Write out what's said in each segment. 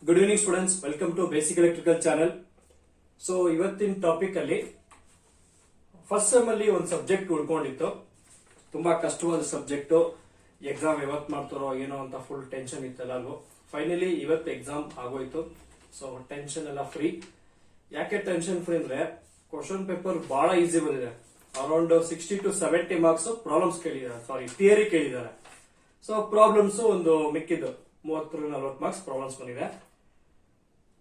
Good evening students, welcome to basic electrical channel. So ಇವತ್ತಿನ topic ಅಲ್ಲಿ first sem ಅಲ್ಲಿ ಒಂದು ಸಬ್ಜೆಕ್ಟ್ ಉಳ್ಕೊಂಡಿತ್ತು. ತುಂಬಾ ಕಷ್ಟವಾದ ಸಬ್ಜೆಕ್ಟ್. ಎಕ್ಸಾಮ್ ಯಾವತ್ತು ಮಾಡ್ತಾರೋ ಏನೋ ಅಂತ ಫುಲ್ ಟೆನ್ಷನ್ ಇತ್ತು ಎಲ್ಲರಿಗೂ. ಫೈನಲಿ ಇವತ್ತು ಎಕ್ಸಾಮ್ ಆಗೋಯ್ತು. ಸೊ ಟೆನ್ಷನ್ ಎಲ್ಲ ಫ್ರೀ. ಯಾಕೆ ಟೆನ್ಷನ್ ಫ್ರೀ ಅಂದ್ರೆ ಕ್ವಶನ್ ಪೇಪರ್ ಬಹಳ ಈಸಿ ಬಂದಿದೆ. ಅರೌಂಡ್ 60 to 70 ಮಾರ್ಕ್ಸ್ ಪ್ರಾಬ್ಲಮ್ಸ್ ಕೇಳಿದ್ದಾರೆ, ಸಾರಿ ಥಿಯರಿ ಕೇಳಿದ್ದಾರೆ. ಸೊ ಪ್ರಾಬ್ಲಮ್ಸ್ ಒಂದು ಮಿಕ್ಕಿದ್ದು 30-40 ಮಾರ್ಕ್ಸ್ ಪ್ರಾಬ್ಲಮ್ಸ್ ಬಂದಿದೆ.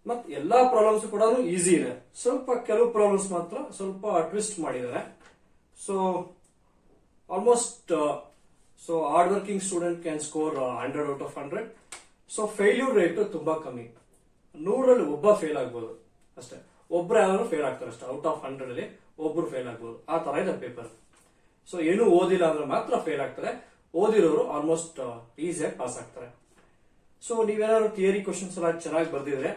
ಮತ್ ಎಲ್ಲಾ ಪ್ರಾಬ್ಲಮ್ಸ್ ಕೂಡ ಈಸಿ ಇದೆ. ಸ್ವಲ್ಪ ಕೆಲವು ಪ್ರಾಬ್ಲಮ್ಸ್ ಮಾತ್ರ ಸ್ವಲ್ಪ ಟ್ವಿಸ್ಟ್ ಮಾಡಿದ್ದಾರೆ. So almost hard working student can score 100 out of 100. So failure rate ತುಂಬಾ ಕಮ್ಮಿ. 100ರಲ್ಲಿ ಒಬ್ಬ ಫೇಲ್ ಆಗ್ಬೋದು ಅಷ್ಟೇ. ಒಬ್ರು ಯಾರು ಫೇಲ್ ಆಗ್ತಾರೆ ಅಷ್ಟೇ. ಔಟ್ ಆಫ್ 100 ಅಲ್ಲಿ ಒಬ್ರು ಫೇಲ್ ಆಗ್ಬೋದು. ಆ ತರ ಇದೆ ಪೇಪರ್. ಸೊ ಏನು ಓದಿಲ್ಲ ಅಂದ್ರೆ ಮಾತ್ರ ಫೇಲ್ ಆಗ್ತಾರೆ. ಓದಿರೋರು ಆಲ್ಮೋಸ್ಟ್ ಈಸಿಯಾಗಿ ಪಾಸ್ ಆಗ್ತಾರೆ. ಸೊ ನೀವೇನಾದ್ರು ಥಿಯರಿ ಕ್ವಶನ್ಸ್ ಎಲ್ಲ ಚೆನ್ನಾಗಿ ಬರ್ದಿದ್ರೆ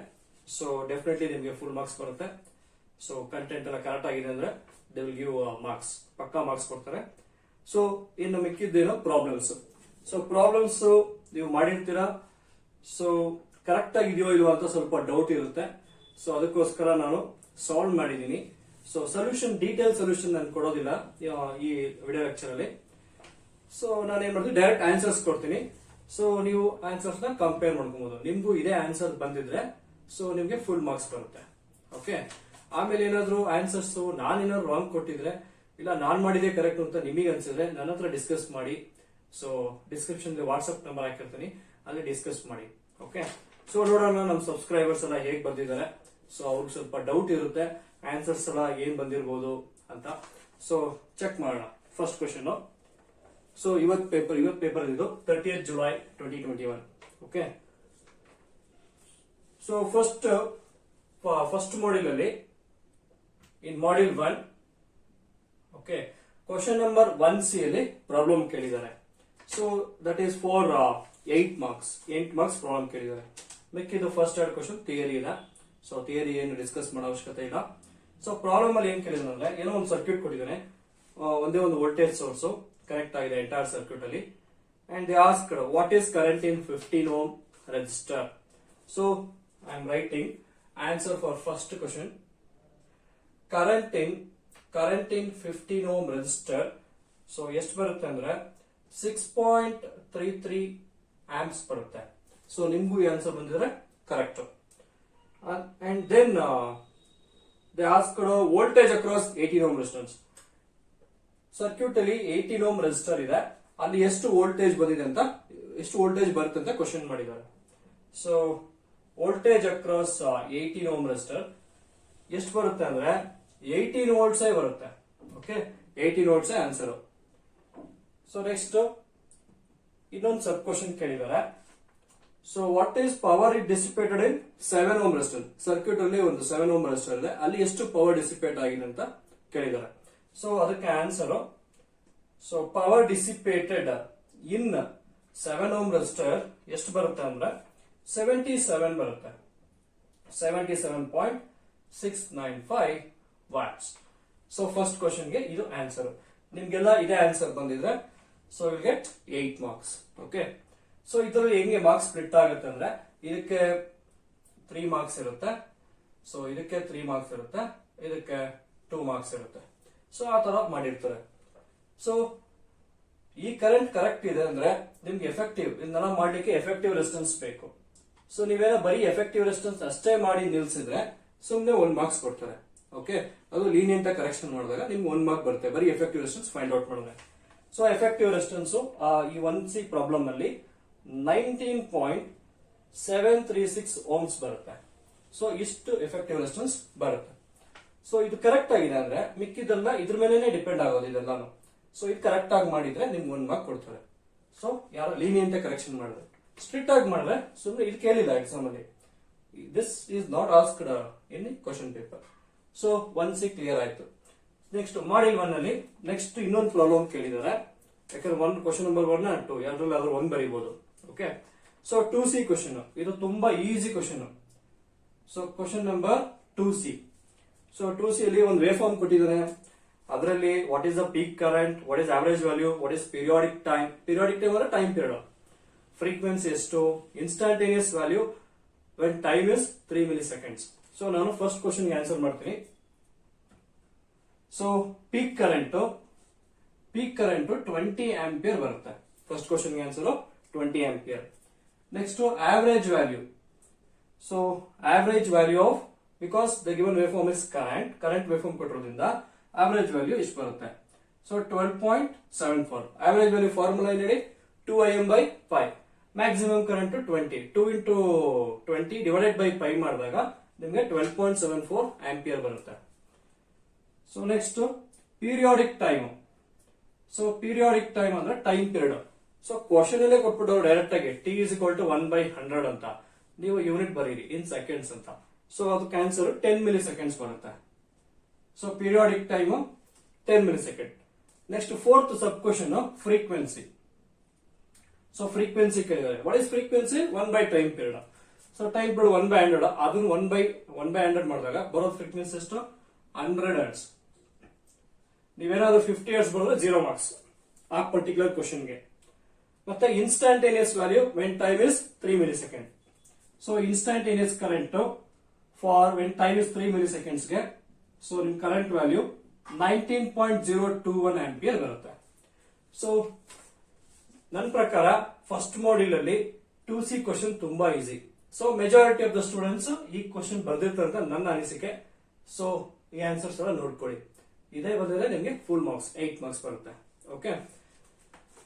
ಸೊ ಡೆಫಿನೆಟ್ಲಿ ನಿಮಗೆ ಫುಲ್ ಮಾರ್ಕ್ಸ್ ಬರುತ್ತೆ. ಸೊ ಕಂಟೆಂಟ್ ಎಲ್ಲ ಕರೆಕ್ಟ್ ಆಗಿದೆ ಅಂದ್ರೆ ದೇ ವಿಲ್ ಗಿವ್ ಮಾರ್ಕ್ಸ್, ಪಕ್ಕಾ ಮಾರ್ಕ್ಸ್ ಕೊಡ್ತಾರೆ. ಸೊ ಇನ್ನು ಮಿಕ್ಕಿದ್ದೇನೋ ಪ್ರಾಬ್ಲಮ್ಸ್. ಸೊ ಪ್ರಾಬ್ಲಮ್ಸ್ ನೀವು ಮಾಡಿರ್ತೀರಾ. ಸೊ ಕರೆಕ್ಟ್ ಆಗಿದೆಯೋ ಇಲ್ವೋ ಅಂತ ಸ್ವಲ್ಪ ಡೌಟ್ ಇರುತ್ತೆ. ಸೊ ಅದಕ್ಕೋಸ್ಕರ ನಾನು ಸಾಲ್ವ್ ಮಾಡಿದೀನಿ. ಸೊ ಸೊಲ್ಯೂಷನ್, ಡೀಟೇಲ್ ಸೊಲ್ಯೂಷನ್ ನಾನು ಕೊಡೋದಿಲ್ಲ ಈ ವಿಡಿಯೋ ಲೆಕ್ಚರ್ ಅಲ್ಲಿ. ಸೊ ನಾನು ಏನ್ ಮಾಡ್ತೀನಿ, ಡೈರೆಕ್ಟ್ ಆನ್ಸರ್ಸ್ ಕೊಡ್ತೀನಿ. ಸೊ ನೀವು ಆನ್ಸರ್ಸ್ ನ ಕಂಪೇರ್ ಮಾಡ್ಕೊಬಹುದು. ನಿಮ್ಗೂ ಇದೇ ಆನ್ಸರ್ ಬಂದಿದ್ರೆ ಸೊ ನಿಮ್ಗೆ ಫುಲ್ ಮಾರ್ಕ್ಸ್ ಬರುತ್ತೆ. ಓಕೆ. ಆಮೇಲೆ ಏನಾದ್ರು ಆನ್ಸರ್ಸ್ ನಾನೇನಾದ್ರು ರಾಂಗ್ ಕೊಟ್ಟಿದ್ರೆ ಇಲ್ಲ ನಾನ್ ಮಾಡಿದೆ ಕರೆಕ್ಟ್ ಅಂತ ನಿಮಗೆ ಅನ್ಸಿದ್ರೆ ನನ್ನ ಹತ್ರ ಡಿಸ್ಕಸ್ ಮಾಡಿ. ಸೊ ಡಿಸ್ಕ್ರಿಪ್ಷನ್ ವಾಟ್ಸ್ಆಪ್ ನಂಬರ್ ಹಾಕಿರ್ತೀನಿ, ಅಲ್ಲಿ ಡಿಸ್ಕಸ್ ಮಾಡಿ. ಓಕೆ. ಸೊ ನೋಡೋಣ ನಮ್ಮ ಸಬ್ಸ್ಕ್ರೈಬರ್ಸ್ ಎಲ್ಲ ಹೇಗ್ ಬಂದಿದ್ದಾರೆ. ಸೊ ಅವ್ರಿಗೆ ಸ್ವಲ್ಪ ಡೌಟ್ ಇರುತ್ತೆ ಆನ್ಸರ್ಸ್ ಎಲ್ಲ ಏನ್ ಬಂದಿರಬಹುದು ಅಂತ. ಸೊ ಚೆಕ್ ಮಾಡೋಣ. First question. ಸೊ ಇವತ್ ಪೇಪರ್ ಇದು 30th July 2021. Okay. So first module ಅಲ್ಲಿ in module 1 okay question number 1C ಅಲ್ಲಿ ಪ್ರಾಬ್ಲಮ್ ಕೇಳಿದ್ದಾರೆ. So that is for 8 marks problem ಕೇಳಿದ್ದಾರೆ. ಮಿಕ್ಕಿದ್ದು ಫಸ್ಟ್ 2 ಕ್ವಶನ್ ಥಿಯರಿ ಇದೆ. ಸೊ ಥಿಯರಿ ಏನು ಡಿಸ್ಕಸ್ ಮಾಡೋ ಅವಶ್ಯಕತೆ ಇಲ್ಲ. ಸೊ ಪ್ರಾಬ್ಲಮ್ ಅಲ್ಲಿ ಏನ್ ಕೇಳಿದ್ರೆ ಅಂದ್ರೆ ಏನೋ ಒಂದು ಸರ್ಕ್ಯೂಟ್ ಕೊಟ್ಟಿದ್ದಾನೆ, ಒಂದೇ ಒಂದು ವೋಲ್ಟೇಜ್ ಸೋರ್ಸ್ ಕನೆಕ್ಟ್ ಆಗಿದೆ ಎಂಟೈರ್ ಸರ್ಕ್ಯೂಟ್ ಅಲ್ಲಿ. And they asked what is current in 15 ohm resistor. So I am writing answer for first question. Current in 15 ohm resistor. So ಎಷ್ಟು ಬರುತ್ತೆ ಅಂದ್ರೆ 6.33 amps ಬರುತ್ತೆ. ಸೊ ನಿಮ್ಗೂ ಈ ಆನ್ಸರ್ ಬಂದಿದ್ರೆ correct. And then they asked voltage across 18 ohm resistance. Circuit ಅಲ್ಲಿ 18 ohm resistor ಇದೆ, ಅಲ್ಲಿ ಎಷ್ಟು ವೋಲ್ಟೇಜ್ ಬಂದಿದೆ ಅಂತ, ಎಷ್ಟು ವೋಲ್ಟೇಜ್ ಬರುತ್ತೆ ಅಂತ ಕ್ವಶನ್ ಮಾಡಿದ್ದಾರೆ. So voltage across 18 ohm resistor ಎಷ್ಟು ಬರುತ್ತೆ ಅಂದ್ರೆ 18 volts ಬರುತ್ತೆ. Okay, 18 volts answer. So next ಇನ್ನೊಂದು ಸಬ್ ಕ್ವಶನ್ ಕೇಳಿದ್ದಾರೆ. So what is power it dissipated in 7 ohm resistor. Circuit ಅಲ್ಲಿ ಒಂದು 7 ohm ರೆಸಿಸ್ಟರ್ ಇದೆ, ಅಲ್ಲಿ ಎಷ್ಟು ಪವರ್ ಡಿಸಿಪೇಟ್ ಆಗಿದೆ ಅಂತ ಕೇಳಿದ್ದಾರೆ. ಸೊ ಅದಕ್ಕೆ ಆನ್ಸರ್, ಸೊ ಪವರ್ ಡಿಸಿಪೇಟೆಡ್ ಇನ್ 7 ohm ರೆಸಿಸ್ಟರ್ ಎಷ್ಟು ಬರುತ್ತೆ ಅಂದ್ರೆ 77 ಬರುತ್ತೆ. 77.695 ವಾಟ್ಸ್. ಸೊ ಫಸ್ಟ್ ಕ್ವಶನ್ ಗೆ ಇದು ಆನ್ಸರ್. ನಿಮ್ಗೆಲ್ಲ ಇದೇ ಆನ್ಸರ್ ಬಂದಿದ್ರೆ so will get 8 marks. Okay. So ಇದರಲ್ಲಿ ಹೆಂಗೆ ಮಾರ್ಕ್ಸ್ ಸ್ಪ್ಲಿಟ್ ಆಗುತ್ತೆ ಅಂದ್ರೆ ಇದಕ್ಕೆ 3 ಮಾರ್ಕ್ಸ್ ಇರುತ್ತೆ. ಸೊ ಇದಕ್ಕೆ 3 ಮಾರ್ಕ್ಸ್ ಇರುತ್ತೆ, ಇದಕ್ಕೆ 2 ಮಾರ್ಕ್ಸ್ ಇರುತ್ತೆ. ಸೊ ಆ ತರ ಮಾಡಿರ್ತಾರೆ. ಸೊ ಈ ಕರೆಂಟ್ ಕರೆಕ್ಟ್ ಇದೆ ಅಂದ್ರೆ ನಿಮ್ಗೆ ಎಫೆಕ್ಟಿವ್ ಇದನ್ನೆಲ್ಲ ಮಾಡ್ಲಿಕ್ಕೆ ಎಫೆಕ್ಟಿವ್ ರೆಸಿಸ್ಟೆನ್ಸ್ ಬೇಕು. ಸೊ ನೀವೇನೋ ಬರೀ ಎಫೆಕ್ಟಿವ್ ರೆಸಿಸ್ಟೆನ್ಸ್ ಅಷ್ಟೇ ಮಾಡಿ ನಿಲ್ಸಿದ್ರೆ ಸುಮ್ನೆ 1 ಮಾರ್ಕ್ಸ್ ಕೊಡ್ತಾರೆ. ಓಕೆ, ಅದು ಲೀನಿಯಂಟ್ ಕರೆಕ್ಷನ್ ಮಾಡಿದಾಗ ನಿಮ್ಗೆ 1 ಮಾರ್ಕ್ ಬರುತ್ತೆ ಬರೀ ಎಫೆಕ್ಟಿವ್ ರೆಸಿಸ್ಟೆನ್ಸ್ ಫೈಂಡ್ ಔಟ್ ಮಾಡಿದ್ರೆ. ಸೊ ಎಫೆಕ್ಟಿವ್ ರೆಸಿಸ್ಟೆನ್ಸ್ ಈ 1C ಪ್ರಾಬ್ಲಮ್ ಅಲ್ಲಿ 19.736 ohms ಬರುತ್ತೆ. ಸೊ ಇಷ್ಟು ಎಫೆಕ್ಟಿವ್ ರೆಸಿಸ್ಟೆನ್ಸ್ ಬರುತ್ತೆ. ಸೊ ಇದು ಕರೆಕ್ಟ್ ಆಗಿದೆ ಅಂದ್ರೆ ಮಿಕ್ಕಿದೆಲ್ಲ ಇದ್ರ ಮೇಲೆನೆ ಡಿಪೆಂಡ್ ಆಗೋದು ಇದೆಲ್ಲಾನು. ಸೊ ಇದು ಕರೆಕ್ಟ್ ಆಗಿ ಮಾಡಿದ್ರೆ ನಿಮ್ಗೆ 1 ಮಾರ್ಕ್ ಕೊಡ್ತಾರೆ. ಸೊ ಯಾರು ಲೀನಿಯಂಟ್ ಕರೆಕ್ಷನ್ ಮಾಡಿದ್ರೆ, ಸ್ಟ್ರಿಕ್ಟ್ ಆಗಿ ಮಾಡಿದ್ರೆ ಸುಮ್ಮನೆ ಇದು ಕೇಳಿಲ್ಲ ಎಕ್ಸಾಮ್ ಅಲ್ಲಿ. This is not asked in question paper. So 1C clear ಆಯ್ತು. ನೆಕ್ಸ್ಟ್ ಮಾಡ್ಯೂಲ್ 1 ಅಲ್ಲಿ ನೆಕ್ಸ್ಟ್ ಇನ್ನೊಂದು ಪ್ರಾಬ್ಲಮ್ ಕೇಳಿದ್ದಾರೆ. ಯಾಕಂದ್ರೆ ಕ್ವಶನ್ ನಂಬರ್ 1 and 2 ಎರಡರಲ್ಲಿ ಆದ್ರೂ 1 ಬರೀಬಹುದು. ಓಕೆ. ಸೊ 2C ಕ್ವಶನ್, ಇದು ತುಂಬಾ easy question. So question number 2C. So 2C ಅಲ್ಲಿ ಒಂದು ವೇವ್ ಫಾರ್ಮ್ ಕೊಟ್ಟಿದ್ದಾರೆ. ಅದರಲ್ಲಿ what is the peak current, what is average value, what is periodic time ಅಂದ್ರೆ ಟೈಮ್ ಪೀರಿಯಡ್, ಫ್ರೀಕ್ವೆನ್ಸಿ ಎಷ್ಟು, instantaneous value when time is 3 milliseconds. So ನಾನು first question answer ಮಾಡ್ತೀನಿ. So peak current 20 ampere ಬರುತ್ತೆ. First question answer 20 ampere. Next average value. So average value of, because the given wave form is current wave form ಕೊಟ್ಟಿರೋದ್ರಿಂದ average value ಇಷ್ಟು ಬರುತ್ತೆ. So 12.74. Average value formula ಏನ್ 2Im/5. Maximum current 20. 2 into 20 divided by 5 ಮಾಡಿದಾಗ ನಿಮಗೆ 12.74 ampere ಬರುತ್ತೆ. So next periodic time. So periodic time ಅಂದ್ರೆ time period. So question ಅಲ್ಲೇ ಕೊಟ್ಬಿಟ್ಟು ಡೈರೆಕ್ಟ್ ಆಗಿ T is equal to 1/100 ಅಂತ ನೀವು ಯೂನಿಟ್ ಬರೀರಿ ಇನ್ ಸೆಕೆಂಡ್ಸ್ ಅಂತ. ಸೊ ಅದಕ್ಕೆ ಆನ್ಸರ್ 10 milliseconds ಬರುತ್ತೆ. So periodic time 10 milliseconds. Next fourth sub question frequency. So frequency ಕೇಳಿದ್ದಾರೆ. What is frequency? 1/ಟೈಮ್ ಪೀರಿಯಡ್. ಸೊ ಟೈಮ್ ಪೀರಿಯಡ್ 1/100, ಅದನ್ನು 1/100 ಮಾಡಿದಾಗ ಬರೋ ಫ್ರೀಕ್ವೆನ್ಸಿ ಎಷ್ಟು? 100 Hz. ನೀವೇನಾದ್ರೂ 50 Hz ಬರೋದ್ರೆ 0 marks ಆ ಪರ್ಟಿಕ್ಯುಲರ್ ಕ್ವಶನ್ಗೆ. ಮತ್ತೆ instantaneous value when time is 3 milliseconds. So instantaneous current for when time is 3 milliseconds ಗೆ ಸೊ ನಿಮ್ ಕರೆಂಟ್ ವ್ಯಾಲ್ಯೂ 19.021 ಆಂಪಿಯರ್ ಬರುತ್ತೆ. ಸೊ ನನ್ನ ಪ್ರಕಾರ ಫಸ್ಟ್ ಮಾಡ್ಯೂಲ್ ಅಲ್ಲಿ 2C ಕ್ವಶನ್ ತುಂಬಾ easy. So majority of the students ಈ ಕ್ವಶನ್ ಬರ್ದಿರ್ತಾರೆ ಅಂತ ನನ್ನ ಅನಿಸಿಕೆ. ಸೊ ಈ ಆನ್ಸರ್ಸ್ ಎಲ್ಲ ನೋಡ್ಕೊಳ್ಳಿ. ಇದೇ ಬಂದಿದ್ರೆ ನಿಮಗೆ ಫುಲ್ ಮಾರ್ಕ್ಸ್ 8 marks ಬರುತ್ತೆ. Okay,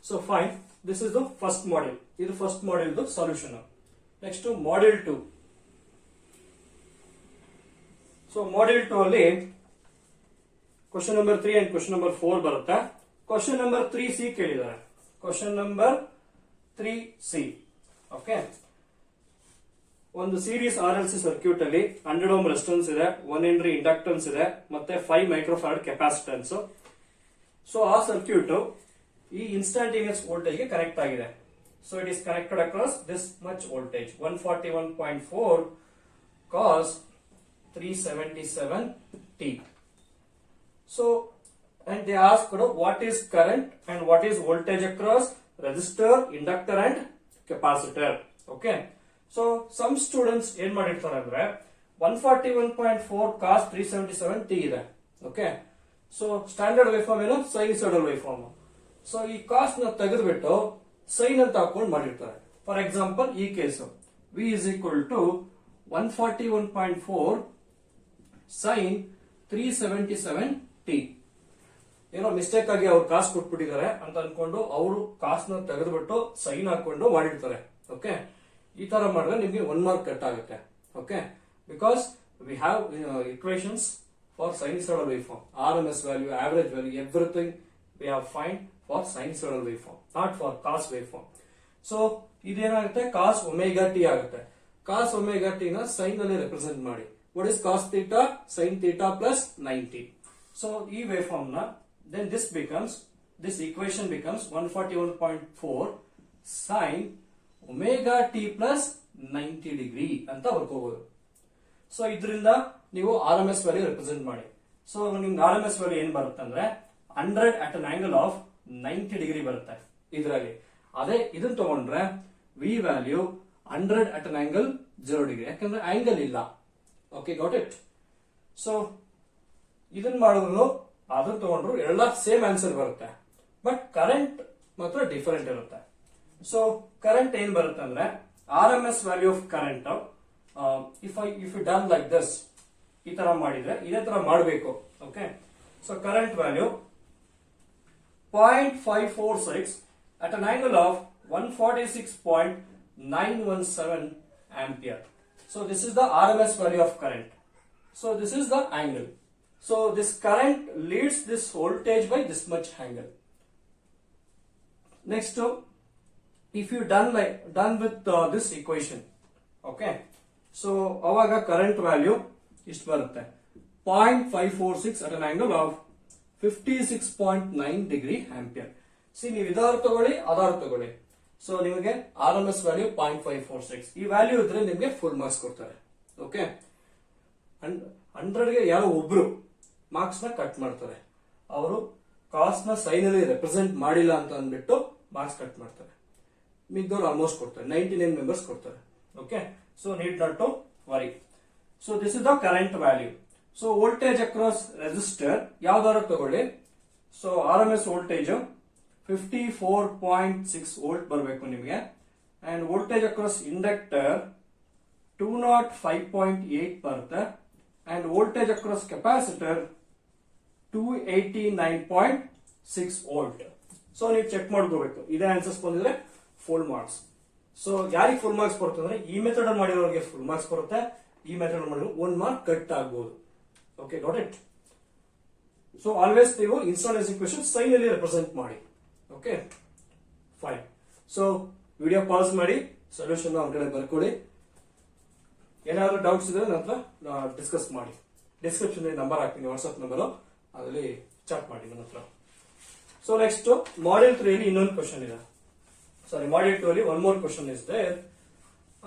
so fine. This is the first module. ಇದು first module solution. Next module 2. So module 2 ಅಲ್ಲಿ question number 3 and question number 4 ಬರುತ್ತೆ. ಕ್ವಶನ್ ನಂಬರ್ 3C ಕೇಳಿದ್ದಾರೆ. Question number 3C. ಓಕೆ, ಒಂದು ಸೀರೀಸ್ RLC ಸರ್ಕ್ಯೂಟ್ ಅಲ್ಲಿ 100 ohm resistance ಇದೆ, 1 Henry inductance ಇದೆ, ಮತ್ತೆ 5 microfarad capacitance. So ಆ ಸರ್ಕ್ಯೂಟ್ ಈ ಇನ್ಸ್ಟಂಟೇನಿಯಸ್ ವೋಲ್ಟೇಜ್ ಗೆ ಕನೆಕ್ಟ್ ಆಗಿದೆ. So it is connected across this much voltage 141.4 cos 377t. So and they asked what is current and what is voltage across resistor, inductor and capacitor. Okay, so some students ಏನ್ ಮಾಡಿರ್ತಾರೆ ಅಂದ್ರೆ 141.4 cos 377t ಇದೆ. Okay, so standard wave form ಏನು? Sinusoidal wave form. So ಈ ಕಾಸ್ ನ ತೆಗೆದುಬಿಟ್ಟು sign ಅಂತ ಹಾಕೊಂಡು ಮಾಡಿರ್ತಾರೆ. ಫಾರ್ ಎಕ್ಸಾಂಪಲ್ ಈ case V is equal to 141.4 sin 377t. ಏನೋ ಮಿಸ್ಟೇಕ್ ಆಗಿ ಅವ್ರು ಕಾಸ್ ಕೊಟ್ಬಿಟ್ಟಿದ್ದಾರೆ ಅಂತ ಅನ್ಕೊಂಡು ಅವರು ಕಾಸ್ನ ತೆಗೆದುಬಿಟ್ಟು ಸೈನ್ ಹಾಕೊಂಡು ಮಾಡಿರ್ತಾರೆ. ಓಕೆ, ಈ ತರ ಮಾಡಿದ್ರೆ ನಿಮ್ಗೆ 1 mark ಕಟ್ ಆಗುತ್ತೆ. Okay, because we have equations for sinusoidal wave form, RMS value, average value, everything we have find for sinusoidal wave form, not for cos wave form. So ಇದೇನಾಗುತ್ತೆ? Cos omega t ಆಗುತ್ತೆ. Cos omega t ನ sine ಅಲ್ಲಿ represent ಮಾಡಿ. What is cos theta? Sine theta plus 90. So ಈ wave form ನ then this equation becomes 141.4 sin omega t plus 90 degree ಅಂತ ಬರ್ಕೋಬಹುದು. So ಇದರಿಂದ ನೀವು RMS ವ್ಯಾಲ್ಯೂ ರೆಪ್ರೆಸೆಂಟ್ ಮಾಡಿ. ಸೊ ನಿಮ್ಗೆ RMS ವ್ಯಾಲ್ಯೂ ಏನ್ ಬರುತ್ತೆ ಅಂದ್ರೆ 100 at an angle of 90 degree ಬರುತ್ತೆ ಇದರಲ್ಲಿ. ಅದೇ ಇದನ್ನ ತಗೊಂಡ್ರೆ V value 100 at an angle 0 degree, ಯಾಕಂದ್ರೆ ಆಂಗಲ್ ಇಲ್ಲ. Okay, got it. ಸೊ ಇದನ್ನ ಮಾಡಿದ್ರು ಅದನ್ನ ತಗೊಂಡ್ರು ಎಲ್ಲ ಸೇಮ್ ಆನ್ಸರ್ ಬರುತ್ತೆ, ಬಟ್ ಕರೆಂಟ್ ಮಾತ್ರ ಡಿಫರೆಂಟ್ ಇರುತ್ತೆ. ಸೊ ಕರೆಂಟ್ ಏನ್ ಬರುತ್ತೆ ಅಂದ್ರೆ RMS value of current if you done like this, ಈ ತರ ಮಾಡಿದ್ರೆ ಇದೇ ತರ ಮಾಡಬೇಕು. Okay, so current value 0.546 at an angle of 146.917 ampere. So this is the RMS value of current. So this is the angle. So this current leads this voltage by this much angle. Next, if you done with this equation, okay, so awaga current value ಇಷ್ಟು ಬರುತ್ತೆ 0.546 at an angle of 56.9 degree ampere. C ನೀವು ಇದಾರು ತಗೊಳ್ಳಿ ಅದಾರು ತಗೊಳ್ಳಿ. So ನಿಮಗೆ RMS value 0.546 ಈ value ಇದ್ರೆ ನಿಮಗೆ full marks ಕೊಡ್ತಾರೆ. ಓಕೆ, 100ಗೆ ಯಾರೋ ಒಬ್ರು ಮಾರ್ಕ್ಸ್ ನ ಕಟ್ ಮಾಡ್ತಾರೆ. ಅವರು ಕಾಸ್ ನ ಸೈನ್ ಅಲ್ಲಿ ರೆಪ್ರೆಸೆಂಟ್ ಮಾಡಿಲ್ಲ ಅಂತ ಅಂದ್ಬಿಟ್ಟು ಮಾರ್ಕ್ಸ್ ಕಟ್ ಮಾಡ್ತಾರೆ. ಮಿಗ್ದವ್ರು ಆಲ್ಮೋಸ್ಟ್ ಕೊಡ್ತಾರೆ, 99 ಮೆಂಬರ್ಸ್ ಕೊಡ್ತಾರೆ. Okay, So need not to worry. So this is the current value. So voltage across resistor ಯಾವ್ದಾದ್ರು ತಗೊಳ್ಳಿ. So RMS voltage 54.6 volt ಬರಬೇಕು ನಿಮಗೆ. And voltage across inductor 205.8 ಬರುತ್ತೆ. And voltage across capacitor 289.6 volt. So ನೀವು check ಮಾಡ್ಕೋಬೇಕು. ಇದೇ answers ಬಂದಿದ್ರೆ full marks. So ಯಾರಿಗೆ ಫುಲ್ ಮಾರ್ಕ್ಸ್ ಬರುತ್ತೆ ಅಂದ್ರೆ ಈ ಮೆಥಡ್ ಮಾಡಿರೋರಿಗೆ ಫುಲ್ ಮಾರ್ಕ್ಸ್ ಬರುತ್ತೆ, ಈ ಮೆಥಡ್ ಮಾಡಿರೋ 1 ಮಾರ್ಕ್ ಕಟ್ ಆಗ್ಬಹುದು. Okay, got it. So always ನೀವು ಇನ್ಸ್ಟಾಲೇಷನ್ ಕ್ವೆಶ್ಚನ್ ಸೈನ್ ಅಲ್ಲಿ ರೆಪ್ರೆಸೆಂಟ್ ಮಾಡಿ. Okay, fine. So video pass ಮಾಡಿ ಸೊಲ್ಯೂಷನ್ ಅವ್ರ ಕಡೆ ಬರ್ಕೊಳ್ಳಿ. ಏನಾದ್ರು ಡೌಟ್ಸ್ ಇದ್ರೆ ನಂತರ ಡಿಸ್ಕಸ್ ಮಾಡಿ. ಡಿಸ್ಕ್ರಿಪ್ಷನ್ ನಂಬರ್ ಹಾಕ್ತೀನಿ, ವಾಟ್ಸ್ಆಪ್ ನಂಬರ್, ಅದರಲ್ಲಿ ಚಾಟ್ ಮಾಡಿ ನನ್ನ ಹತ್ರ. ಸೊ ನೆಕ್ಸ್ಟ್ ಮಾಡ್ಯೂಲ್ 3 ಅಲ್ಲಿ ಇನ್ನೊಂದು ಕ್ವಶನ್ ಇದೆ. ಸಾರಿ, ಮಾಡ್ಯೂಲ್ 2 ಅಲ್ಲಿ ಒನ್ ಮೋರ್ ಕ್ವಶನ್ ಇದೆ.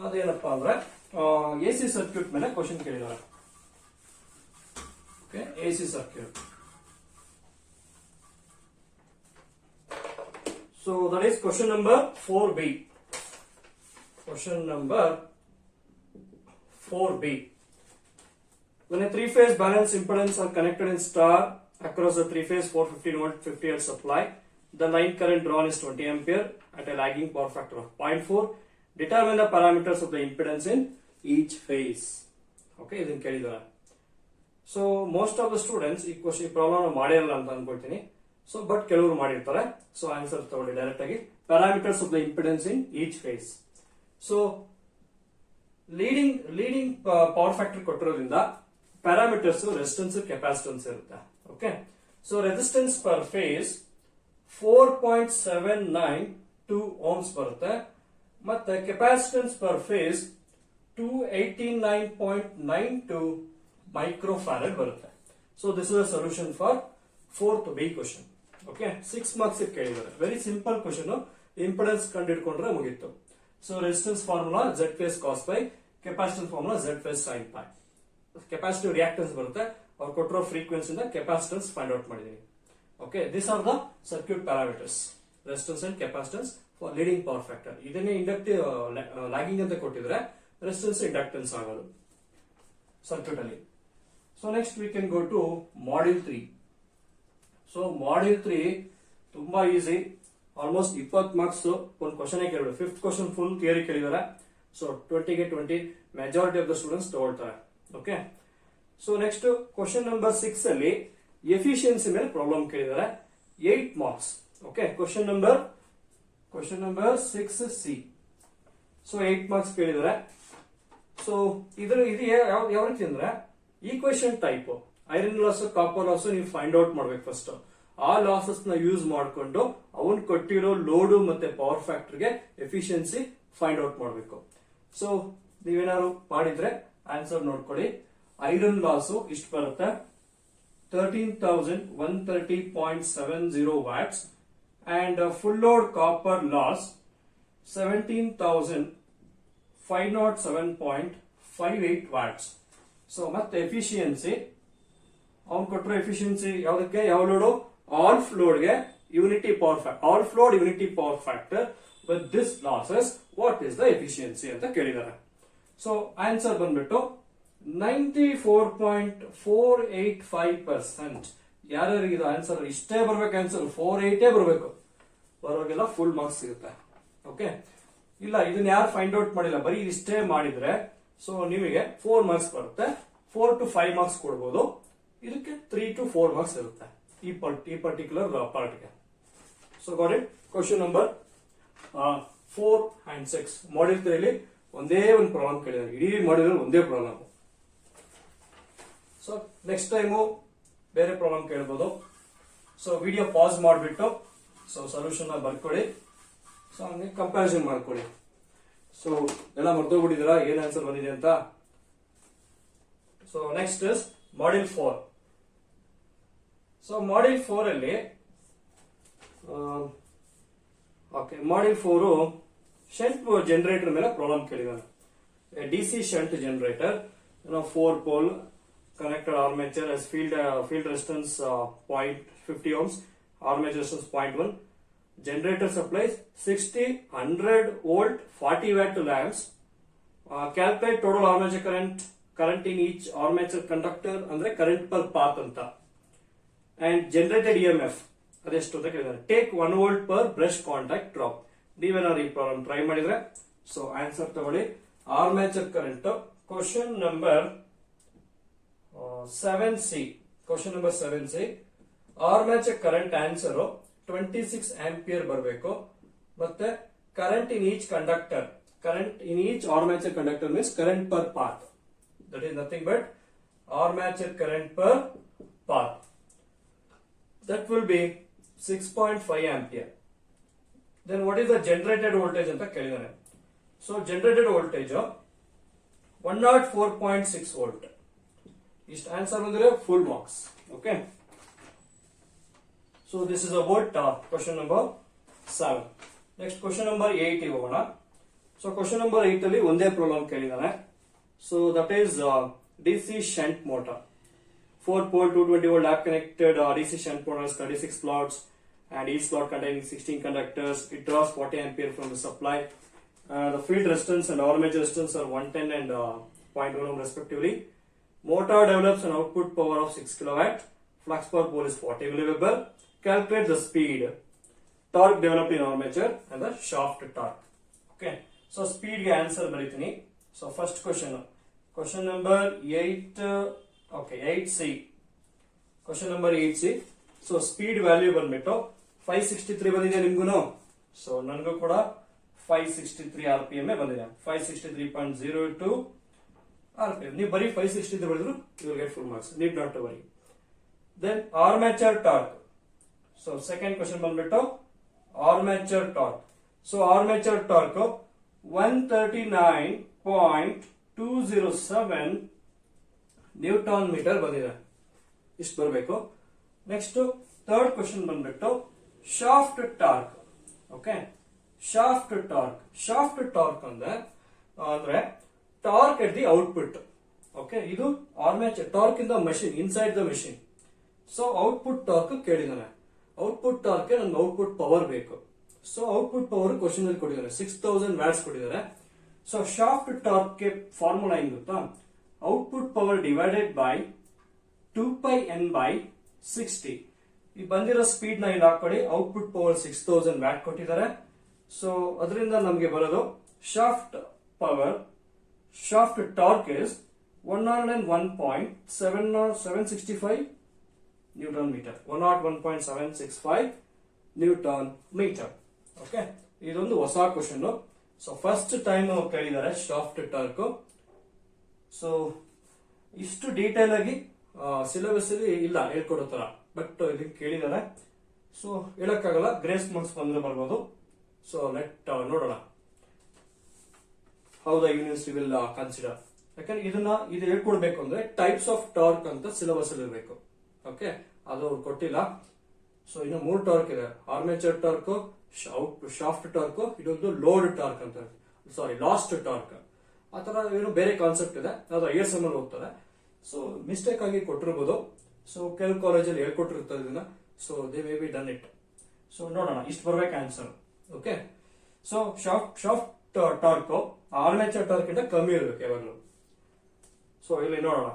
ಅದೇನಪ್ಪಾ ಅಂದ್ರೆ ಎಸಿ ಸರ್ಕ್ಯೂಟ್ ಮೇಲೆ ಕ್ವಶನ್ ಕೇಳಿದ್ದಾರೆ. Okay, AC circuit. So that is question number 4B. Question number 4B. When a three-phase balance impedance are connected in star across the three-phase 415 volt 50 hertz supply, the line current drawn is 20 ampere at a lagging power factor of 0.4. Determine the parameters of the impedance in each phase. Okay, ಇದನ್ನ ಕೇಳಿದ್ದಾರೆ. So most of the students ಈ question problem ಮಾಡಿರಲ್ಲ ಅಂತ ಅನ್ಕೊಳ್ತೀನಿ. So but ಕೆಲವರು ಮಾಡಿರ್ತಾರೆ. So answer ತಗೊಳ್ಳಿ direct ಆಗಿ. Parameters of the impedance in each phase. So leading power factor ಕೊಟ್ಟಿರೋದ್ರಿಂದ ಪ್ಯಾರಾಮೀಟರ್ಸ್ ರೆಸಿಸ್ಟೆನ್ಸ್ ಕೆಪಾಸಿಟೆನ್ಸ್ ಇರುತ್ತೆ. Okay, so resistance per phase 4.792 ohms ಬರುತ್ತೆ, ಮತ್ತೆ capacitance per phase 289.92 microfarad ಬರುತ್ತೆ. So this is a solution for 4th B question. Okay, 6 marks ಕೇಳಿದ್ದಾರೆ. Very simple question. Impedance ಕಂಡುಹಿಡ್ಕೊಂಡ್ರೆ ಮುಗೀತು. So resistance formula Z phase cos phi, capacitance formula Z phase sin phi. Capacitive reactance ಬರುತ್ತೆ. ಅವ್ರು ಕೊಟ್ಟಿರೋ frequency ಇಂದ capacitance find out ಮಾಡಿದೀನಿ. Okay, this are the circuit parameters, resistance and capacitance for leading power factor. ಇದನ್ನೇ inductive lagging ಅಂತ ಕೊಟ್ಟಿದ್ರೆ resistance inductance ಆಗೋದು circuit ಅಲ್ಲಿ. So next we can go to module 3. So module 3 ತುಂಬಾ easy. Almost 20 marks ಒಂದು question ಕೇಳಿದ್ರು. 5th question full theory ಕೇಳಿದಾರೆ. So 20ಗೆ 20 ಮೆಜಾರಿಟಿ ಆಫ್ ದ ಸ್ಟೂಡೆಂಟ್ಸ್ ತಗೊಳ್ತಾರೆ. Okay, so next question number 6 ಅಲ್ಲಿ ಎಫಿಷಿಯನ್ಸಿ ಮೇಲೆ ಪ್ರಾಬ್ಲಮ್ ಕೇಳಿದ್ದಾರೆ. 8 marks. Okay, question number 6C. So 8 marks ಕೇಳಿದ್ದಾರೆ. ಸೊ ಇದು ಯಾವ ರೀತಿ ಅಂದ್ರೆ equation type. Iron loss, copper loss ನೀವು ಫೈಂಡ್ ಔಟ್ ಮಾಡ್ಬೇಕು ಫಸ್ಟ್. ಆ ಲಾಸಸ್ ನ ಯೂಸ್ ಮಾಡಿಕೊಂಡು ಅವನ್ ಕೊಟ್ಟಿರೋ ಲೋಡು ಮತ್ತೆ ಪವರ್ ಫ್ಯಾಕ್ಟರ್ ಗೆ ಎಫಿಷಿಯನ್ಸಿ ಫೈಂಡ್ ಔಟ್ ಮಾಡಬೇಕು. ಸೊ ನೀವೇನಾದ್ರು ಮಾಡಿದ್ರೆ ಆನ್ಸರ್ ನೋಡ್ಕೊಳ್ಳಿ. ಐರನ್ ಲಾಸ್ ಇಷ್ಟು ಬರುತ್ತೆ, 13,130.70 watts. And full load copper loss 17,507.58 watts. So ಮತ್ತೆ ಎಫಿಷಿಯನ್ಸಿ ಅವ್ನು ಕೊಟ್ಟಿರೋ ಎಫಿಷಿಯನ್ಸಿ ಯಾವ್ದಕ್ಕೆ, ಯಾವ ಲೋಡು, ಆಲ್ಫ್ ಲೋಡ್ಗೆ unity power factor, half load unity power factor with this losses what is the efficiency ಅಂತ ಕೇಳಿದ್ದಾರೆ. ಸೊ ಆನ್ಸರ್ ಬಂದ್ಬಿಟ್ಟು 94.485%. ಯಾರ್ಯಾರಿಗೆ ಇದು ಆನ್ಸರ್ ಇಷ್ಟೇ ಬರ್ಬೇಕು, ಆನ್ಸರ್ 48 ಬರಬೇಕು, ಬರೋಗೆಲ್ಲ ಫುಲ್ ಮಾರ್ಕ್ಸ್ ಸಿಗುತ್ತೆ. ಓಕೆ, ಇಲ್ಲ ಇದನ್ನ ಯಾರು ಫೈಂಡ್ ಔಟ್ ಮಾಡಿಲ್ಲ, ಬರೀ ಇಷ್ಟೇ ಮಾಡಿದ್ರೆ ಸೊ ನಿಮಗೆ 4 ಮಾರ್ಕ್ಸ್ ಬರುತ್ತೆ. 4 to 5 ಮಾರ್ಕ್ಸ್ ಕೊಡ್ಬೋದು. ಇದಕ್ಕೆ 3 to 4 ಮಾರ್ಕ್ಸ್ ಇರುತ್ತೆ ಈ ಪರ್ಟಿಕ್ಯುಲರ್ ಪಾರ್ಟ್ಗೆ. So got it. Question number 4 and 6 module 3 ಅಲ್ಲಿ ಒಂದೇ ಒಂದು ಪ್ರಾಬ್ಲಮ್ ಕೇಳಿದ್ದಾರೆ. ಇಡೀ ಮಾಡ್ಯೂಲ್ ಒಂದೇ ಪ್ರಾಬ್ಲಮ್. ಸೊ ನೆಕ್ಸ್ಟ್ ಟೈಮು ಬೇರೆ ಪ್ರಾಬ್ಲಮ್ ಕೇಳ್ಬೋದು. ಸೊ ವಿಡಿಯೋ ಪಾಸ್ ಮಾಡಿಬಿಟ್ಟು ಸೊ ಸೊಲ್ಯೂಷನ್ ಬರ್ಕೊಳ್ಳಿ. ಸೊ ಹಂಗೆ ಕಂಪ್ಯಾರಿಸನ್ ಮಾಡ್ಕೊಳ್ಳಿ. ಸೊ ಎಲ್ಲ ಮರ್ತೋಗ್ಬಿಟ್ಟಿದ್ದೀರಾ ಏನ್ ಆನ್ಸರ್ ಬಂದಿದೆ ಅಂತ. So next is module 4. So module 4 ಅಲ್ಲಿ ಮಾಡ್ಯೂಲ್ 4 ಶಂಟ್ ಜನರೇಟರ್ ಮೇಲೆ ಪ್ರಾಬ್ಲಮ್ ಕೇಳಿದಾನೆ. DC shunt generator, 4 pole connected armature as field resistance 0.50 ohms, armature resistance 0.1. Generator supplies 60, 100 volt 40 watt lamps calculate total armature current in each armature conductor ಅಂದ್ರೆ current per path ಅಂತ. And generated EMF ಅದೆಷ್ಟು ಅಂತ ಕೇಳಿದ್ದಾರೆ. Take 1 volt per brush contact drop. ನೀವೇನಾದ್ರು ಈ problem try ಮಾಡಿದ್ರೆ so answer ತಗೊಳ್ಳಿ. Armature current question number 7C. Question number 7C armature current answer 26 ampere ಬರಬೇಕು. ಮತ್ತೆ current in each conductor, current in each armature conductor means current per path, that is nothing but armature current per path. That will be 6.5 ampere. Then what is the generated voltage anta kelidane. So generated voltage 104.6 volt. Ist answer bandire full marks. Okay. So this is about question number 7. Next question number 8 ಗೆ ಹೋಗೋಣ. So question number 8 ಅಲ್ಲಿ ಒಂದೇ problem ಕೇಳಿದಾನೆ. So that is DC shunt motor. 4-pole 220 volt lap connected DC shunt motor has 36 slots and each slot containing 16 conductors. It draws 40 ampere from the supply. The field resistance and armature resistance are 110 and 0.1 ohm respectively. Motor develops an output power of 6 kilowatt. Flux per pole is 40 milliweber. Calculate the speed, torque developed in armature and the shaft torque. Okay. So speed ge answer baritini. So first question number 8. Okay, 8C. Question number 8C. So speed value ಬಂದ್ಬಿಟ್ಟು 563 ಬಂದಿದೆ ನಿಮ್ಗುನು. So ನನಗೂ ಕೂಡ 563 RPM ಬಂದಿದೆ. 563.02 RPM. ನೀವು ಬರೀ 563 ಬರೆದ್ರು you will get full marks. Need not to worry. Then armature torque. So second question ಬಂದ್ಬಿಟ್ಟು armature torque. So armature torque 139.207 newton metre ಬಂದಿದೆ. ಇಷ್ಟು ಬರಬೇಕು. ನೆಕ್ಸ್ಟ್ ಥರ್ಡ್ ಕ್ವಶನ್ ಬಂದ್ಬಿಟ್ಟು shaft torque. Okay, shaft torque ಅಂದ್ರೆ torque at the output. Okay, ಇದು armature torque in the machine, inside the machine. So output torque ಕೇಳಿದಾನೆ. Output torque ನಮ್ಗೆ output power ಬೇಕು. So output power question ಅಲ್ಲಿ ಕೊಟ್ಟಿದ್ದಾರೆ, 6000 watts ಕೊಟ್ಟಿದ್ದಾರೆ. So shaft torque ಗೆ formula ಹೆಂಗ್ ಗೊತ್ತಾ? Output power divided by 2πn/60. ಈ ಬಂದಿರೋ ಸ್ಪೀಡ್ ನ ಇಲ್ಲಿ ಹಾಕೊಳ್ಳಿ. ಔಟ್ಪುಟ್ ಪವರ್ 6000 ವ್ಯಾಟ್ ಕೊಟ್ಟಿದ್ದಾರೆ. ಸೊ ಅದರಿಂದ ನಮಗೆ ಬರೋದು shaft torque is 101.765 newton metre. 101.765 newton metre. Okay, ಇದೊಂದು ಹೊಸ ಕ್ವಶನ್. ಸೊ ಫಸ್ಟ್ ಟೈಮ್ ಕೇಳಿದ್ದಾರೆ ಶಾಫ್ಟ್ ಟಾರ್ಕ್. ಸೊ ಇಷ್ಟು ಡೀಟೇಲ್ ಆಗಿ ಸಿಲೆಬಸ್ ಅಲ್ಲಿ ಇಲ್ಲ ಹೇಳ್ಕೊಡೋ ತರ, ಬಟ್ ಇಲ್ಲಿ ಕೇಳಿದ್ದಾರೆ. ಸೊ ಹೇಳಕ್ಕಾಗಲ್ಲ, ಗ್ರೇಸ್ ಮಾರ್ಕ್ಸ್ ಬಂದ್ರೆ ಬರ್ಬೋದು. ಸೊ ಲೆಟ್ ನೋಡೋಣ how the university will consider. ಯಾಕಂದ್ರೆ ಇದು ಹೇಳ್ಕೊಡ್ಬೇಕು ಅಂದ್ರೆ ಟೈಪ್ಸ್ ಆಫ್ ಟಾರ್ಕ್ ಅಂತ ಸಿಲೆಬಸ್ ಅಲ್ಲಿ ಇರಬೇಕು. ಓಕೆ, ಅದು ಅವ್ರು ಕೊಟ್ಟಿಲ್ಲ. ಸೊ ಇನ್ನು 3 ಟಾರ್ಕ್ ಇದೆ: ಆರ್ಮೇಚರ್ ಟಾರ್ಕ್, ಶಾಫ್ಟ್ ಟಾರ್ಕ್, ಇದೊಂದು ಲೋಡ್ ಟಾರ್ಕ್ ಅಂತ, ಸಾರಿ ಲಾಸ್ಟ್ ಟಾರ್ಕ್. ಆ ತರ ಏನು ಬೇರೆ ಕಾನ್ಸೆಪ್ಟ್ ಇದೆ, ಅದು ISM ಅಲ್ಲಿ ಹೋಗ್ತಾರೆ. ಸೊ ಮಿಸ್ಟೇಕ್ ಆಗಿ ಕೊಟ್ಟಿರ್ಬೋದು. ಸೊ ಕೆಲವು ಕಾಲೇಜಲ್ಲಿ ಹೇಳ್ಕೊಟ್ಟಿರ್ತಾರೆ ಇದನ್ನ. So they may be done it. So ನೋಡೋಣ, ಇಷ್ಟು ಬರ್ಬೇಕು answer. Okay, so shaft torque armature torque ಇಂದ ಕಮ್ಮಿ ಇರಬೇಕು ಯಾವಾಗಲೂ. ಸೊ ಇಲ್ಲಿ ನೋಡೋಣ.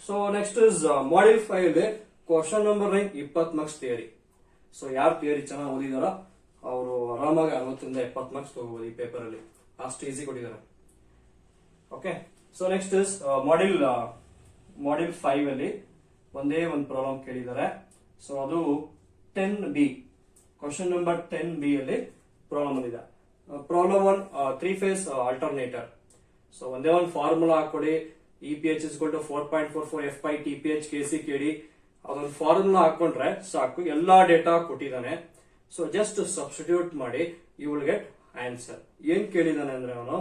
So next is module 5 question number 9 20 marks theory. So ಯಾರು ಥಿಯರಿ ಚೆನ್ನಾಗಿ ಓದಿದಾರ ಅವರು ಆರಾಮಾಗಿ 60 ಇಂದ 70 ಮಾರ್ಕ್ಸ್ ತಗೋಬಹುದು ಈ ಪೇಪರ್ ಅಲ್ಲಿ, ಅಷ್ಟು ಈಸಿ ಕೊಟ್ಟಿದ್ದಾರೆ. Okay, so next is module 5 ಅಲ್ಲಿ ಒಂದೇ ಒಂದು ಪ್ರಾಬ್ಲಮ್ ಕೇಳಿದ್ದಾರೆ. ಸೊ ಅದು 10B, ಕ್ವಶನ್ ನಂಬರ್ 10B ಅಲ್ಲಿ ಪ್ರಾಬ್ಲಮ್ ಬಂದಿದೆ. Problem 1, 3 face alternator. ಸೊ ಒಂದೇ ಒಂದು ಫಾರ್ಮುಲಾ ಹಾಕೊಡಿ. EPH = 4.44 F/TPH KC KD. ಅದೊಂದು ಫಾರ್ಮುಲಾ ಹಾಕೊಂಡ್ರೆ ಸಾಕು, ಎಲ್ಲಾ ಡೇಟಾ ಕೊಟ್ಟಿದ್ದಾನೆ. ಸೊ ಜಸ್ಟ್ ಸಬ್ಸ್ಟಿಟ್ಯೂಟ್ ಮಾಡಿ, ಯು ವಿಲ್ ಗೆಟ್ ಆನ್ಸರ್. ಏನ್ ಕೇಳಿದಾನೆ ಅಂದ್ರೆ ಅವನು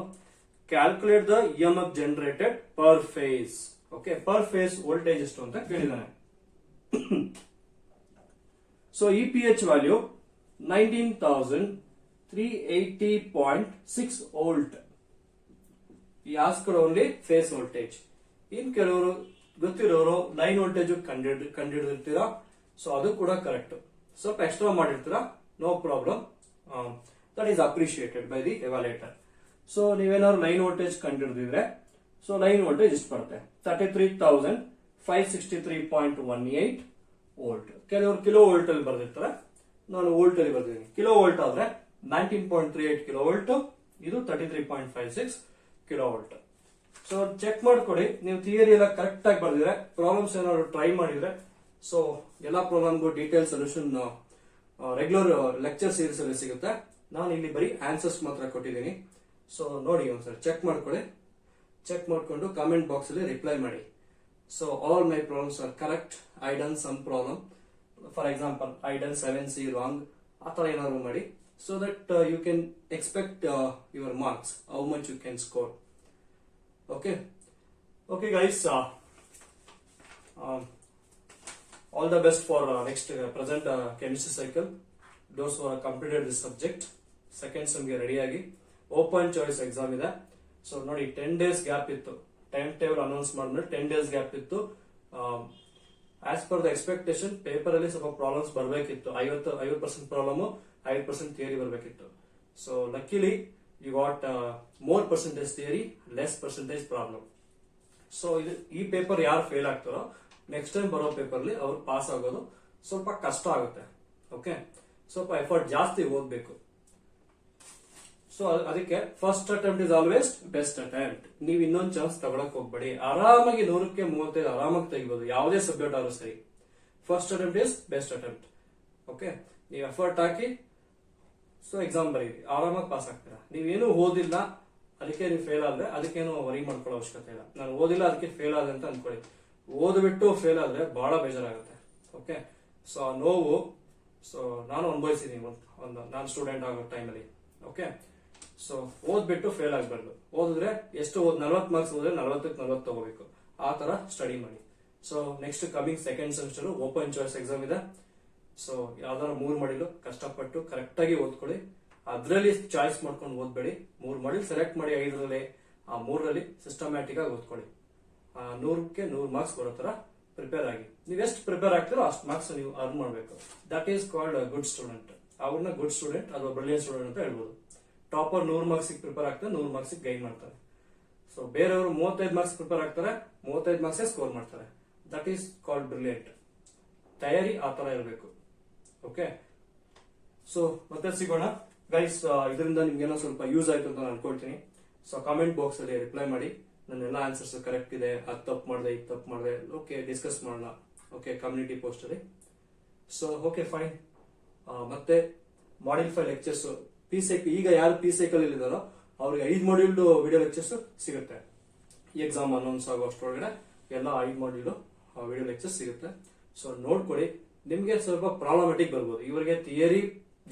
calculate the EMF generated per phase. Okay, per phase voltage ಎಷ್ಟು ಅಂತ ಕೇಳಿದಾನೆ. So EPH value 19,380.6 volt. ಈ ಆಸ್ಕರ್ ಓನ್ಲಿ ಫೇಸ್ ವೋಲ್ಟೇಜ್. ಇನ್ ಕೆಲವರು ಗೊತ್ತಿರೋರು ಲೈನ್ ವೋಲ್ಟೇಜ್ ಕಂಡಿಡಿದಿರ್ತೀರಾ. ಸೊ ಅದು ಕೂಡ ಕರೆಕ್ಟ್. ಸ್ವಲ್ಪ ಎಕ್ಸ್ಟ್ರಾ ಮಾಡಿರ್ತೀರಾ, no problem. That is appreciated by the evaluator. So ನೀವೇನಾದ್ರು ಲೈನ್ ವೋಲ್ಟೇಜ್ ಕಂಡುಹಿಡಿದಿದ್ರೆ ಸೊ ಲೈನ್ ವೋಲ್ಟೇಜ್ ಇಷ್ಟು ಬರುತ್ತೆ 33,563.18 ವೋಲ್ಟ್. ಕೆಲವರು ಕಿಲೋ ವೋಲ್ಟ್ ಅಲ್ಲಿ ಬರ್ದಿರ್ತಾರೆ, ನಾನು ವೋಲ್ಟ್ ಅಲ್ಲಿ ಬರ್ದಿದ್ದೀನಿ. ಕಿಲೋ ವೋಲ್ಟ್ ಆದ್ರೆ 19.38 ಕಿಲೋ ವೋಲ್ಟ್, ಇದು 33.56 ಕಿಲೋ ವೋಲ್ಟ್. ಸೊ ಚೆಕ್ ಮಾಡ್ಕೊಳ್ಳಿ, ನೀವು ಥಿಯರಿ ಎಲ್ಲ ಕರೆಕ್ಟ್ ಆಗಿ ಬರ್ದಿದ್ರೆ, ಪ್ರಾಬ್ಲಮ್ಸ್ ಏನಾದ್ರು ಟ್ರೈ ಮಾಡಿದ್ರೆ, ಸೊ ಎಲ್ಲಾ ಪ್ರಾಬ್ಲಮ್ಗೂ detail solution regular lecture series ಅಲ್ಲಿ ಸಿಗುತ್ತೆ. ನಾನು ಇಲ್ಲಿ ಬರೀ ಆನ್ಸರ್ಸ್ ಮಾತ್ರ ಕೊಟ್ಟಿದ್ದೀನಿ. ಸೊ ನೋಡಿ ಒಂದ್ಸರಿ ಚೆಕ್ ಮಾಡ್ಕೊಳ್ಳಿ. ಚೆಕ್ ಮಾಡ್ಕೊಂಡು ಕಾಮೆಂಟ್ ಬಾಕ್ಸ್ ಅಲ್ಲಿ ರಿಪ್ಲೈ ಮಾಡಿ. So all my problems are correct, I done some problem, for example I done 7C wrong, ಆ ತರ ಏನಾದ್ರು ಮಾಡಿ. So that you can expect your marks, how much you can score. Okay guys, all the best for next present chemistry cycle. Those who have completed this subject, second sem ಗೆ ready ಆಗಿ open choice exam ಇದೆ. So ನೋಡಿ 10 days gap ಇತ್ತು, time table announce ಮಾಡಿದ್ರೆ 10 days gap ಇತ್ತು. As per the expectation paper ಅಲ್ಲಿ ಸ್ವಲ್ಪ problems ಬರಬೇಕಿತ್ತು, 50% ಪ್ರಾಬ್ಲಮ್, 5% ಥಿಯರಿ ಬರಬೇಕಿತ್ತು. So luckily you got more percentage theory, less percentage problem. So ಈ ಪೇಪರ್ ಯಾರು ಫೇಲ್ ಆಗ್ತಾರೋ ನೆಕ್ಸ್ಟ್ ಟೈಮ್ ಬರೋ ಪೇಪರ್ ಅಲ್ಲಿ ಅವ್ರು ಪಾಸ್ ಆಗೋದು ಸ್ವಲ್ಪ ಕಷ್ಟ ಆಗುತ್ತೆ. ಓಕೆ, ಸ್ವಲ್ಪ ಎಫರ್ಟ್ ಜಾಸ್ತಿ ಓದ್ಬೇಕು. ಸೊ ಅದಕ್ಕೆ first attempt is always best attempt. ನೀವು ಇನ್ನೊಂದು ಚಾನ್ಸ್ ತಗೊಳಕ್ ಹೋಗ್ಬೇಡಿ. ಆರಾಮಾಗಿ 100ಕ್ಕೆ 35 ಆರಾಮಾಗಿ ತೆಗಿಬಹುದು, ಯಾವುದೇ ಸಬ್ಜೆಕ್ಟ್ ಆದ್ರೂ ಸರಿ. First attempt is best attempt. Okay, ನೀವು ಎಫರ್ಟ್ ಹಾಕಿ ಸೊ ಎಕ್ಸಾಮ್ ಬರೀರಿ, ಆರಾಮಾಗಿ ಪಾಸ್ ಆಗ್ತೀರಾ. ನೀವೇನು ಓದಿಲ್ಲ ಅದಕ್ಕೆ ನೀವು ಫೇಲ್ ಆದ್ರೆ ಅದಕ್ಕೇನು ವರಿ ಮಾಡ್ಕೊಳ್ಳೋ ಅವಶ್ಯಕತೆ ಇಲ್ಲ. ನಾನು ಓದಿಲ್ಲ ಅದಕ್ಕೆ ಫೇಲ್ ಆದ್ರೆ ಅಂತ ಅನ್ಕೊಳ್ಳಿ. ಓದ್ಬಿಟ್ಟು ಫೇಲ್ ಆದ್ರೆ ಬಹಳ ಬೇಜಾರಾಗುತ್ತೆ. ಓಕೆ, ಸೊ ಆ ನೋವು ಸೊ ನಾನು ಅನುಭವಿಸಿದೀನಿ ಒಂದು ನಾನು ಸ್ಟೂಡೆಂಟ್ ಆಗೋ ಟೈಮಲ್ಲಿ. ಓಕೆ, ಸೊ ಓದ್ಬಿಟ್ಟು ಫೇಲ್ ಆಗ್ಬಾರ್ದು. ಓದಿದ್ರೆ ಎಷ್ಟು 40 ಮಾರ್ಕ್ಸ್ ಓದಿದ್ರೆ 40ಕ್ಕೆ 40 ತಗೋಬೇಕು. ಆ ತರ ಸ್ಟಡಿ ಮಾಡಿ. So next coming second semester open choice exam ಇದೆ. ಸೊ ಯಾವ್ದಾದ್ರು 3 ಮಾಡಿಲು ಕಷ್ಟಪಟ್ಟು ಕರೆಕ್ಟ್ ಆಗಿ ಓದ್ಕೊಳ್ಳಿ. ಅದ್ರಲ್ಲಿ ಚಾಯ್ಸ್ ಮಾಡ್ಕೊಂಡು ಓದ್ಬೇಡಿ. 3 ಮಾಡಿಲ್ ಸೆಲೆಕ್ಟ್ ಮಾಡಿ 5ರಲ್ಲಿ, ಆ 3ರಲ್ಲಿ ಸಿಸ್ಟಮ್ಯಾಟಿಕ್ ಆಗಿ ಓದ್ಕೊಳ್ಳಿ. 100ಕ್ಕೆ 100 ಮಾರ್ಕ್ಸ್ ಬರೋ ತರ ಪ್ರಿಪೇರ್ ಆಗಿ. ನೀವು ಎಷ್ಟು ಪ್ರಿಪೇರ್ ಆಗ್ತೀರೋ ಅಷ್ಟು ಮಾರ್ಕ್ಸ್ ನೀವು ಅರ್ನ್ ಮಾಡಬೇಕು. That is called good student. ಅವ್ರನ್ನ ಗುಡ್ ಸ್ಟೂಡೆಂಟ್ ಅಥವಾ ಬ್ರಿಲಿಯಂಟ್ ಸ್ಟೂಡೆಂಟ್ ಅಂತ ಹೇಳ್ಬೋದು. ಟಾಪರ್ 100 ಮಾರ್ಕ್ಸ್ ಪ್ರಿಪೇರ್ ಆಗ್ತಾರೆ, 100 ಮಾರ್ಕ್ಸ್ ಗೈನ್ ಮಾಡ್ತಾರೆ. ಸೊ ಬೇರೆಯವರು 35 ಮಾರ್ಕ್ಸ್ ಪ್ರಿಪೇರ್ ಆಗ್ತಾರೆ, 35 ಮಾರ್ಕ್ಸ್ ಸ್ಕೋರ್ ಮಾಡ್ತಾರೆ. That is called brilliant. ತಯಾರಿ ಆ ತರ ಇರಬೇಕು. ಓಕೆ, ಸೊ ಮತ್ತೆ ಸಿಗೋಣ ಗೈಸ್. ಇದರಿಂದ ನಿಮ್ಗೇನೋ ಸ್ವಲ್ಪ ಯೂಸ್ ಆಯ್ತು ಅಂತ ನಾನು ಅನ್ಕೊಳ್ತೀನಿ. ಸೊ ಕಾಮೆಂಟ್ ಬಾಕ್ಸ್ ಅಲ್ಲಿ ರಿಪ್ಲೈ ಮಾಡಿ. ನನ್ನೆಲ್ಲ ಆನ್ಸರ್ಸ್ ಕರೆಕ್ಟ್ ಇದೆ, ಅದು ತಪ್ಪು ಮಾಡಿದೆ, ಇದು ತಪ್ಪು ಮಾಡಿದೆ, ಓಕೆ ಡಿಸ್ಕಸ್ ಮಾಡೋಣ. ಓಕೆ, ಕಮ್ಯುನಿಟಿ ಪೋಸ್ಟ್ ಅಲ್ಲಿ. So okay fine. ಮತ್ತೆ ಮಾಡ್ಯೂಲ್ 5 ಲೆಕ್ಚರ್ಸ್ ಈಗ ಯಾರು ಪಿ ಸೈಕಲ್ ಇದ್ದಾರೋ ಅವ್ರಿಗೆ 5 ಮಾಡ್ಯೂಲ್ ವಿಡಿಯೋ ಲೆಕ್ಚರ್ಸ್ ಸಿಗುತ್ತೆ. ಎಕ್ಸಾಮ್ ಅನೌನ್ಸ್ ಆಗೋ ಅಷ್ಟರೊಳಗಡೆ ಎಲ್ಲ 5 ಮಾಡ್ಯೂಲ್ ವಿಡಿಯೋ ಲೆಕ್ಚರ್ಸ್ ಸಿಗುತ್ತೆ. ಸೊ ನೋಡ್ಕೊಳ್ಳಿ. ನಿಮ್ಗೆ ಸ್ವಲ್ಪ ಪ್ರಾಬ್ಲಮೆಟಿಕ್ ಬರ್ಬೋದು. ಇವರಿಗೆ ಥಿಯರಿ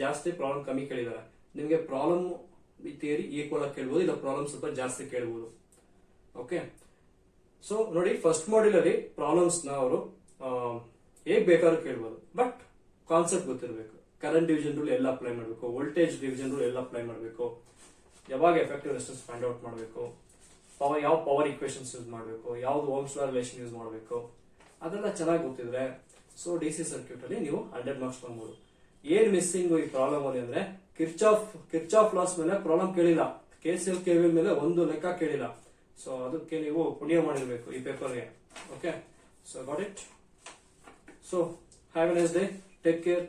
ಜಾಸ್ತಿ, ಪ್ರಾಬ್ಲಮ್ ಕಮ್ಮಿ ಕೇಳಿದಾರೆ. ನಿಮ್ಗೆ ಪ್ರಾಬ್ಲಮ್ ಥಿಯರಿ ಈಕ್ವಲ್ ಆಗಿ ಕೇಳ್ಬೋದು, ಇಲ್ಲ ಪ್ರಾಬ್ಲಮ್ ಸ್ವಲ್ಪ ಜಾಸ್ತಿ ಕೇಳ್ಬೋದು. ಓಕೆ, ಸೊ ನೋಡಿ ಫಸ್ಟ್ ಮಾಡ್ಯೂಲ್ ಅಲ್ಲಿ ಪ್ರಾಬ್ಲಮ್ಸ್ ನ ಅವರು ಹೇಗ್ ಬೇಕಾದ್ರೂ ಕೇಳ್ಬೋದು, ಬಟ್ ಕಾನ್ಸೆಪ್ಟ್ ಗೊತ್ತಿರಬೇಕು. ಕರೆಂಟ್ ಡಿವಿಷನ್ ರೂಲ್ ಎಲ್ಲ ಅಪ್ಲೈ ಮಾಡಬೇಕು, ವೋಲ್ಟೇಜ್ ಡಿವಿಷನ್ ರೂಲ್ ಎಲ್ಲ ಅಪ್ಲೈ ಮಾಡಬೇಕು, ಯಾವಾಗ ಎಫೆಕ್ಟಿವ್ ರೆಸಿಸ್ಟೆನ್ಸ್ ಫೈಂಡ್ ಔಟ್ ಮಾಡಬೇಕು, ಯಾವ ಪವರ್ ಇಕ್ವೇಶನ್ಸ್ ಯೂಸ್ ಮಾಡಬೇಕು, ಯಾವ್ದು ಓಮ್ಸ್ ಲಾ ರಿಲೇಷನ್ ಯೂಸ್ ಮಾಡಬೇಕು, ಅದೆಲ್ಲ ಚೆನ್ನಾಗಿ ಗೊತ್ತಿದ್ರೆ ಸೊ ಡಿಸಿ ಸರ್ಕ್ಯೂಟ್ ಅಲ್ಲಿ ನೀವು 100 ಮಾರ್ಕ್ಸ್ ತಗೊಬಹುದು. ಏನ್ ಮಿಸ್ಸಿಂಗ್ ಈ ಪ್ರಾಬ್ಲಮ್ ಅಲ್ಲಿ ಅಂದ್ರೆ ಕಿರ್ಚಾಫ್ ಲಾಸ್ ಮೇಲೆ ಪ್ರಾಬ್ಲಮ್ ಕೇಳಿಲ್ಲ, KCL KVL ಮೇಲೆ ಒಂದು ಲೆಕ್ಕ ಕೇಳಿಲ್ಲ. ಸೊ ಅದಕ್ಕೆ ನೀವು ಪುಣ್ಯ ಮಾಡಿರ್ಬೇಕು ಈ ಪೇಪರ್ಗೆ. Okay, so got it. So have A nice day, take care,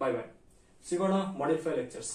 bye bye. ಸಿಗೋಣ ಮಾಡ್ಯೂಲ್ 5 ಲೆಕ್ಚರ್ಸ್.